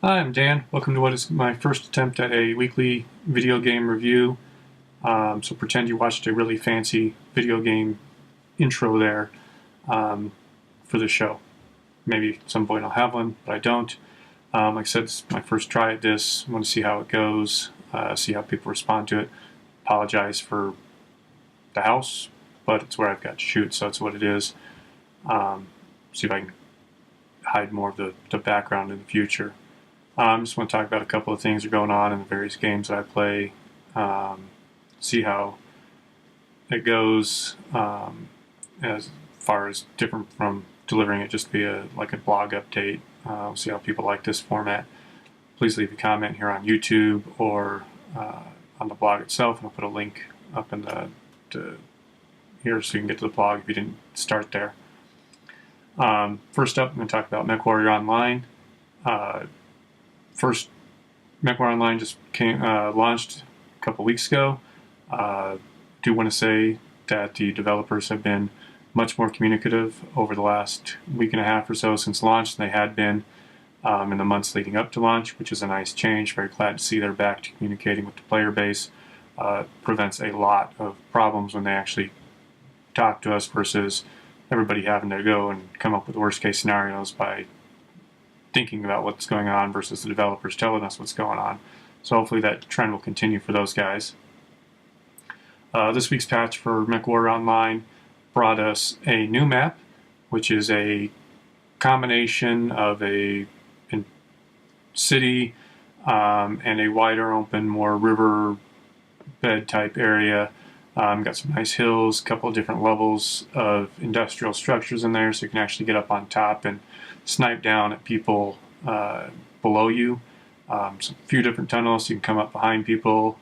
Hi, I'm Dan. Welcome to what is my first attempt at a weekly video game review. So pretend you watched a really fancy video game intro there for the show. Maybe at some point I'll have one, but I don't. Like I said, it's my first try at this. I want to see how it goes, see how people respond to it. Apologize for the house, but it's where I've got to shoot, so it's what it is. See if I can hide more of the background in the future. Just want to talk about a couple of things that are going on in the various games that I play. See how it goes as far as different from delivering it just via like a blog update. See how people like this format. Please leave a comment here on YouTube or on the blog itself, and I'll put a link up in the here so you can get to the blog if you didn't start there. First up, I'm going to talk about MechWarrior Online. First, MechWarrior Online just launched a couple weeks ago. Do want to say that the developers have been much more communicative over the last week and a half or so since launch than they had been in the months leading up to launch, which is a nice change. Very glad to see they're back to communicating with the player base. Prevents a lot of problems when they actually talk to us versus everybody having to go and come up with worst case scenarios by thinking about what's going on versus the developers telling us what's going on. So hopefully that trend will continue for those guys. This week's patch for MechWarrior Online brought us a new map, which is a combination of a city and a wider open, more river bed type area. Got some nice hills, a couple of different levels of industrial structures in there, so you can actually get up on top and snipe down at people below you. A few different tunnels, so you can come up behind people.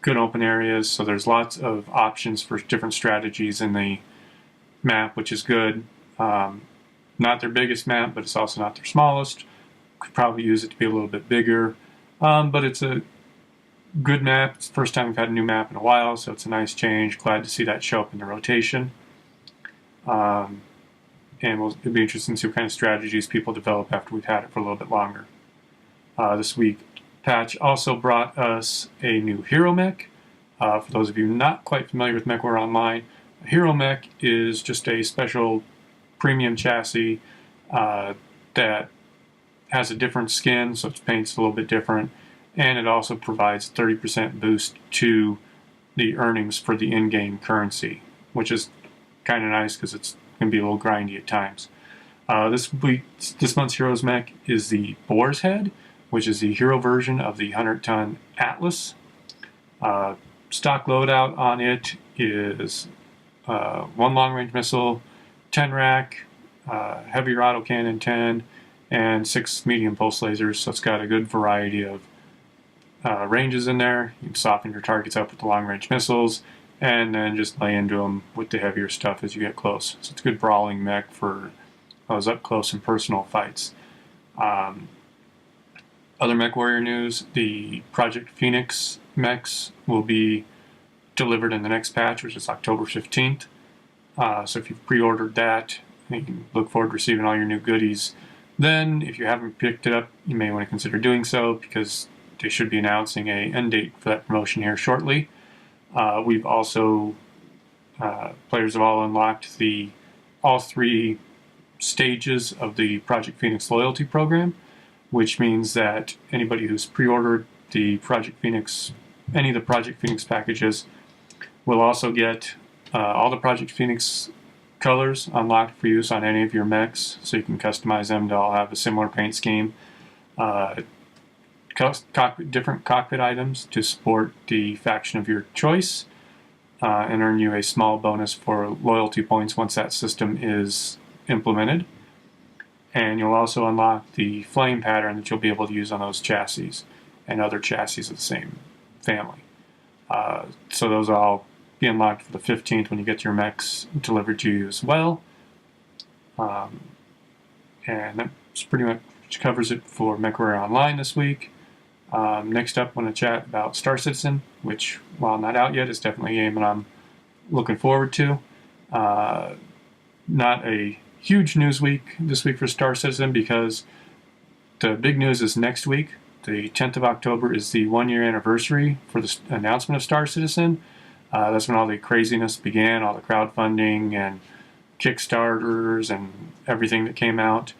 Good open areas, so there's lots of options for different strategies in the map, which is good. Not their biggest map, but it's also not their smallest. Could probably use it to be a little bit bigger, but it's a good map. It's the first time we've had a new map in a while, so it's a nice change. Glad to see that show up in the rotation. And it'll be interesting to see what kind of strategies people develop after we've had it for a little bit longer. This week, patch also brought us a new hero mech. For those of you not quite familiar with MechWarrior Online, a hero mech is just a special premium chassis that has a different skin, so its paint's a little bit different, and it also provides 30% boost to the earnings for the in-game currency, which is kind of nice because it's going to be a little grindy at times. This month's Heroes mech is the Boar's Head, which is the hero version of the 100-ton Atlas. Stock loadout on it is 1 long-range missile, 10 rack, heavy autocannon 10, and 6 medium pulse lasers, so it's got a good variety of ranges in there. You can soften your targets up with the long-range missiles, and then just lay into them with the heavier stuff as you get close. So it's a good brawling mech for those up-close and personal fights. Other MechWarrior news, the Project Phoenix mechs will be delivered in the next patch, which is October 15th. So if you've pre-ordered that, you can look forward to receiving all your new goodies. Then, if you haven't picked it up, you may want to consider doing so because they should be announcing an end date for that promotion here shortly. We've also, players have all unlocked all 3 stages of the Project Phoenix loyalty program, which means that anybody who's pre-ordered the Project Phoenix, any of the Project Phoenix packages, will also get all the Project Phoenix colors unlocked for use on any of your mechs, so you can customize them to all have a similar paint scheme. Different cockpit items to support the faction of your choice, and earn you a small bonus for loyalty points once that system is implemented. And you'll also unlock the flame pattern that you'll be able to use on those chassis and other chassis of the same family. So those will all be unlocked for the 15th when you get your mechs delivered to you as well. And that's pretty much covers it for MechWarrior Online this week. Next up, I want to chat about Star Citizen, which, while not out yet, is definitely a game that I'm looking forward to. Not a huge news week this week for Star Citizen because the big news is next week, the 10th of October, is the 1-year anniversary for the announcement of Star Citizen. That's when all the craziness began, all the crowdfunding and Kickstarters and everything that came out.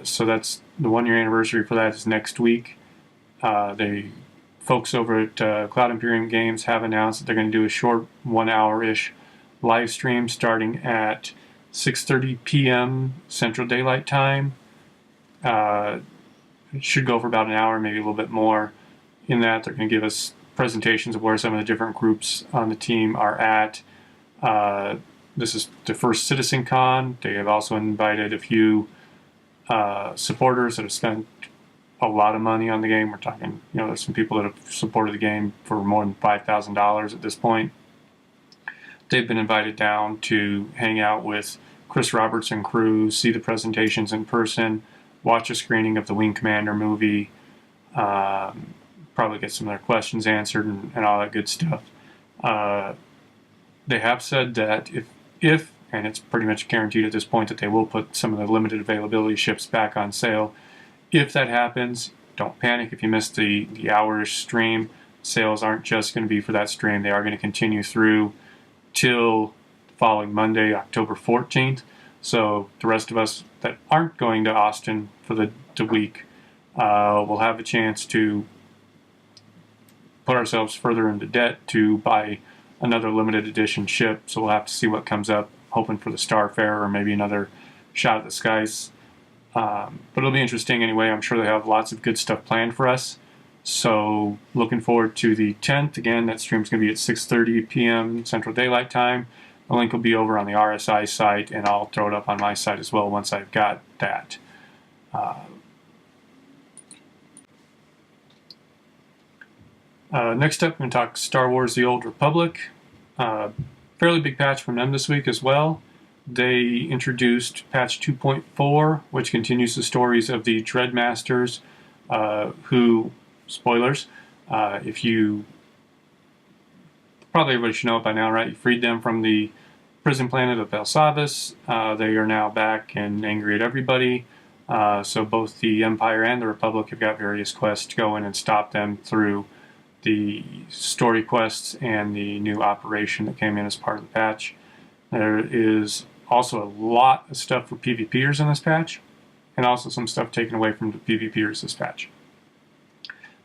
So that's the 1-year anniversary for that is next week. The folks over at Cloud Imperium Games have announced that they're going to do a short 1-hour-ish live stream starting at 6:30 p.m. Central Daylight Time. It should go for about an hour, maybe a little bit more. In that, they're going to give us presentations of where some of the different groups on the team are at. This is the first CitizenCon. They have also invited a few supporters that have spent a lot of money on the game. We're talking, there's some people that have supported the game for more than $5,000 at this point. They've been invited down to hang out with Chris Roberts and crew, see the presentations in person, watch a screening of the Wing Commander movie, probably get some of their questions answered and all that good stuff. They have said that if, and it's pretty much guaranteed at this point, that they will put some of the limited availability ships back on sale. If that happens, don't panic if you missed the hour-ish stream. Sales aren't just going to be for that stream. They are going to continue through till the following Monday, October 14th. So the rest of us that aren't going to Austin for the week will have a chance to put ourselves further into debt to buy another limited edition ship. So we'll have to see what comes up, hoping for the Starfarer or maybe another shot at the skies. But it'll be interesting anyway. I'm sure they have lots of good stuff planned for us. So looking forward to the 10th. Again, that stream's going to be at 6:30 p.m. Central Daylight Time. The link will be over on the RSI site, and I'll throw it up on my site as well once I've got that. Next up, I'm going to talk Star Wars The Old Republic. Fairly big patch from them this week as well. They introduced patch 2.4, which continues the stories of the Dreadmasters, who, spoilers, if you, probably everybody should know it by now, right? You freed them from the prison planet of Belsavis. They are now back and angry at everybody. So both the Empire and the Republic have got various quests to go in and stop them through the story quests and the new operation that came in as part of the patch. There is also a lot of stuff for PvPers in this patch, and also some stuff taken away from the PvPers this patch.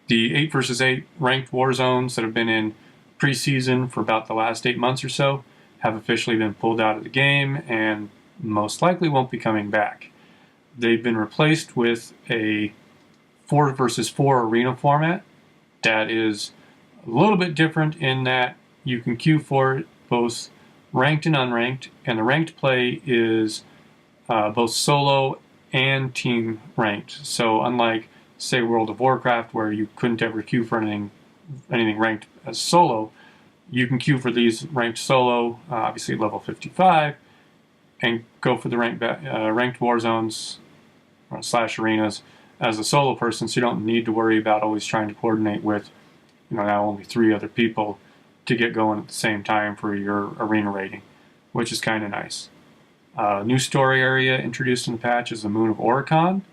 The 8 versus 8 ranked war zones that have been in preseason for about the last 8 months or so have officially been pulled out of the game and most likely won't be coming back. They've been replaced with a 4 versus 4 arena format that is a little bit different in that you can queue for it both ranked and unranked, and the ranked play is both solo and team ranked. So unlike, say, World of Warcraft, where you couldn't ever queue for anything ranked as solo, you can queue for these ranked solo, obviously at level 55, and go for the ranked war zones / arenas as a solo person, so you don't need to worry about always trying to coordinate with now only 3 other people to get going at the same time for your arena rating, which is kind of nice. New story area introduced in the patch is the Moon of Oricon,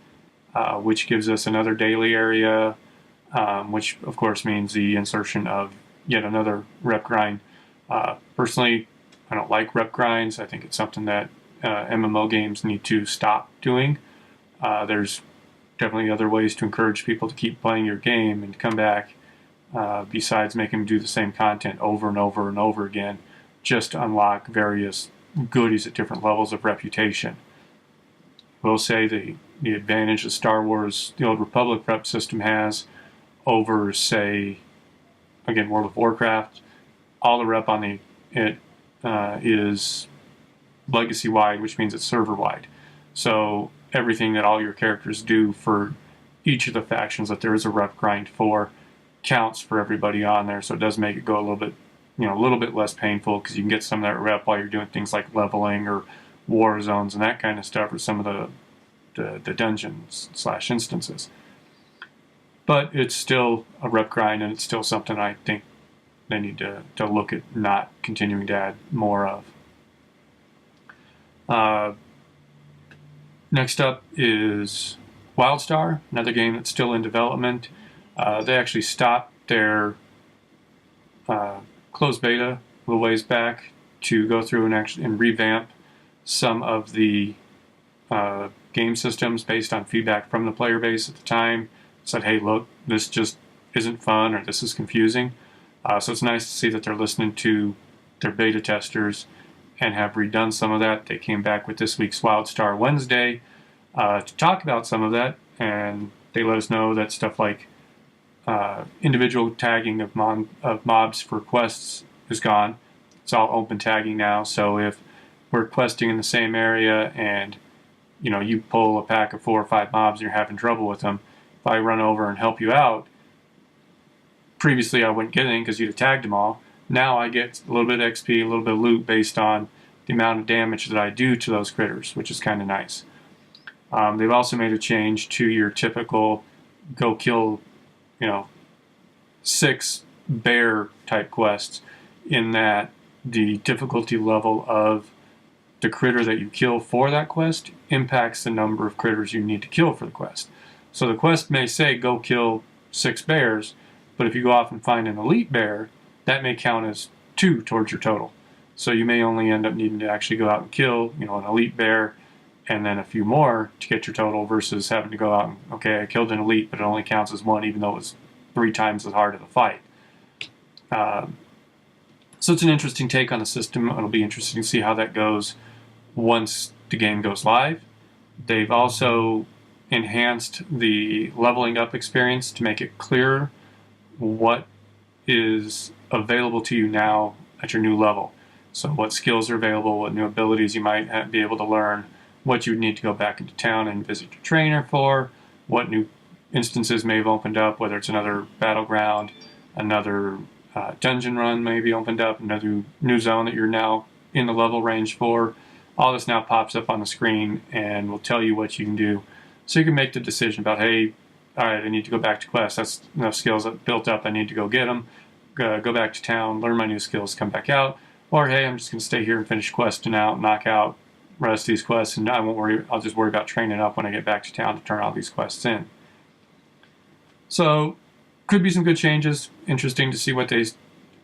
which gives us another daily area, which of course means the insertion of yet another rep grind. Personally, I don't like rep grinds. I think it's something that MMO games need to stop doing. There's definitely other ways to encourage people to keep playing your game and come back, besides making them do the same content over and over and over again, just to unlock various goodies at different levels of reputation. We'll say the advantage that Star Wars The Old Republic rep system has over, say, again, World of Warcraft. All the rep on it is legacy-wide, which means it's server-wide. So everything that all your characters do for each of the factions that there is a rep grind for counts for everybody on there. So it does make it go a little bit less painful, because you can get some of that rep while you're doing things like leveling or war zones and that kind of stuff, or some of the dungeons / instances. But it's still a rep grind, and it's still something I think they need to look at not continuing to add more of. Next up is WildStar, another game that's still in development. They actually stopped their closed beta a little ways back to go through and revamp some of the game systems based on feedback from the player base at the time. Said, hey, look, this just isn't fun, or this is confusing. So it's nice to see that they're listening to their beta testers and have redone some of that. They came back with this week's WildStar Wednesday to talk about some of that, and they let us know that stuff like individual tagging of mobs for quests is gone. It's all open tagging now, so if we're questing in the same area and you pull a pack of 4 or 5 mobs and you're having trouble with them, if I run over and help you out, previously I wouldn't get anything because you'd have tagged them all. Now I get a little bit of XP, a little bit of loot based on the amount of damage that I do to those critters, which is kind of nice. They've also made a change to your typical go kill, 6 bear type quests, in that the difficulty level of the critter that you kill for that quest impacts the number of critters you need to kill for the quest. So the quest may say go kill 6 bears, but if you go off and find an elite bear, that may count as 2 towards your total. So you may only end up needing to actually go out and kill, an elite bear and then a few more to get your total, versus having to go out and, okay, I killed an elite, but it only counts as 1, even though it was 3 times as hard of a fight. So it's an interesting take on the system. It'll be interesting to see how that goes once the game goes live. They've also enhanced the leveling up experience to make it clearer what is available to you now at your new level. So what skills are available, what new abilities you might be able to learn, what you would need to go back into town and visit your trainer for, what new instances may have opened up, whether it's another battleground, another dungeon run may be opened up, another new zone that you're now in the level range for. All this now pops up on the screen and will tell you what you can do. So you can make the decision about, hey, all right, I need to go back to quest. That's enough skills that built up. I need to go get them. Go back to town, learn my new skills, come back out. Or, hey, I'm just going to stay here and finish questing out, knock out the rest of these quests, and I won't worry. I'll just worry about training up when I get back to town to turn all these quests in. So, could be some good changes. Interesting to see what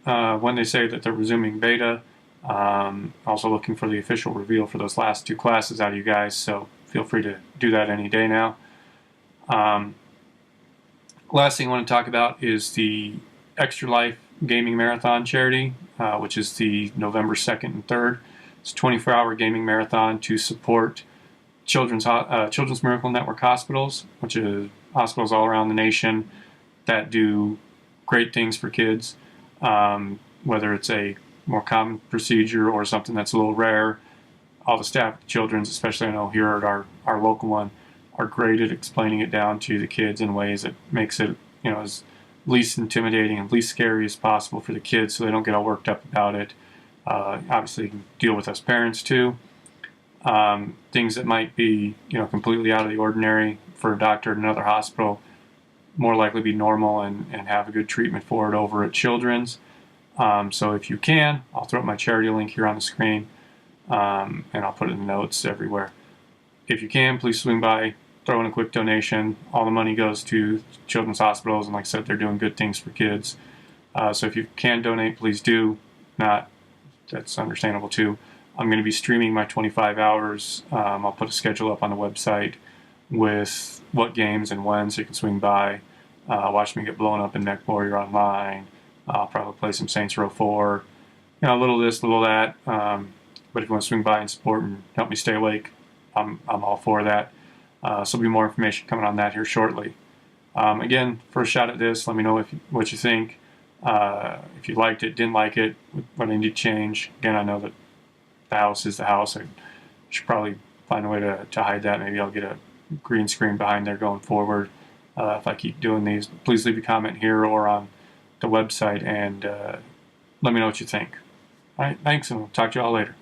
when they say that they're resuming beta. Also looking for the official reveal for those last 2 classes out of you guys, so feel free to do that any day now. Last thing I want to talk about is the Extra Life Gaming Marathon charity, which is the November 2nd and 3rd. It's a 24-hour gaming marathon to support Children's Miracle Network hospitals, which is hospitals all around the nation that do great things for kids, whether it's a more common procedure or something that's a little rare. All the staff at Children's, especially I know here at our local one, are great at explaining it down to the kids in ways that makes it as least intimidating and least scary as possible for the kids, so they don't get all worked up about it. Obviously, you can deal with us parents too. Things that might be completely out of the ordinary for a doctor at another hospital, more likely be normal and have a good treatment for it over at Children's. So if you can, I'll throw up my charity link here on the screen, and I'll put it in the notes everywhere. If you can, please swing by, throw in a quick donation. All the money goes to children's hospitals, and like I said, they're doing good things for kids. So if you can donate, please do. Not, that's understandable too. I'm going to be streaming my 25 hours. I'll put a schedule up on the website with what games and when, so you can swing by, watch me get blown up in MechWarrior Online. I'll probably play some Saints Row 4, a little this, a little that. But if you want to swing by and support and help me stay awake, I'm all for that. So there'll be more information coming on that here shortly. Again, first shot at this. Let me know what you think. If you liked it, didn't like it, what I need to change. Again, I know that the house is the house. I should probably find a way to hide that. Maybe I'll get a green screen behind there going forward if I keep doing these. Please leave a comment here or on the website and let me know what you think. All right, thanks, and we'll talk to you all later.